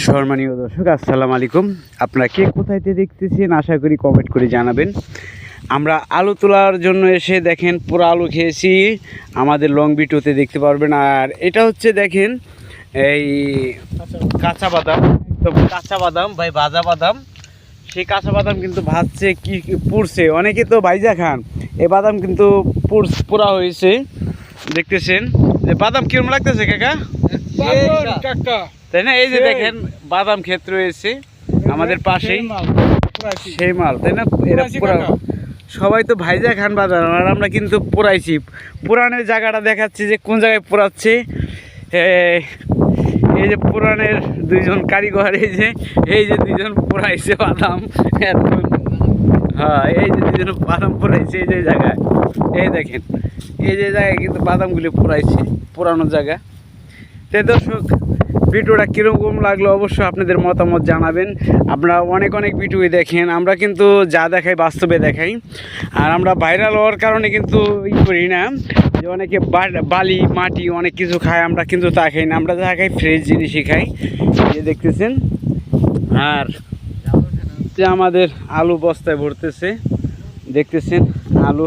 সম্মানীয় দর্শক, আসসালামু আলাইকুম। আপনারা কে কোথায় দেখতেছেন আশা করি কমেন্ট করে জানাবেন। আমরা আলু তোলার জন্য এসে দেখেন পুরো আলু খেয়েছি, আমাদের লং ভিডিওতে দেখতে পারবেন। আর এটা হচ্ছে দেখেন এই কাঁচা বাদাম, একদম কাঁচা বাদাম ভাই, ভাজা বাদাম। সেই কাঁচা বাদাম কিন্তু ভাজছে কি পুড়ছে, অনেকে তো ভাইজা খান। এই বাদাম কিন্তু পোড়া হয়েছে, দেখতেছেন যে বাদাম কিরম লাগতেছে কাকা, তাই না? এই যে দেখেন বাদাম ক্ষেত রয়েছে আমাদের পাশেই, সেই মাল, তাই না? এরা পুরা সবাই তো ভাইজা খান বাদাম, আর আমরা কিন্তু পোড়াইছি। পুরানের জায়গাটা দেখাচ্ছি যে কোন জায়গায় পোড়াচ্ছে। এই যে পুরানের দুইজন কারিগর, এই যে দুইজন পোড়াইছে বাদাম। হ্যাঁ, এই যে দুইজন বাদাম পোড়াইছে এই যে জায়গায়, এই দেখেন এই যে জায়গায় কিন্তু বাদামগুলি পোড়াইছে, পুরানো জায়গা। তো দর্শক, ভিডিওটা কীরকম লাগলো অবশ্যই আপনাদের মতামত জানাবেন। আপনারা অনেক ভিডিওই দেখেন, আমরা কিন্তু যা দেখাই বাস্তবে দেখাই। আর আমরা ভাইরাল হওয়ার কারণে কিন্তু করি না যে অনেকে বালি মাটি অনেক কিছু খায়, আমরা কিন্তু তা খাই না। আমরা যা খাই ফ্রেশ জিনিসই খাই, যে দেখতেছেন। আর যে আমাদের আলু বস্তায় ভরতেছে, দেখতেছেন আলু।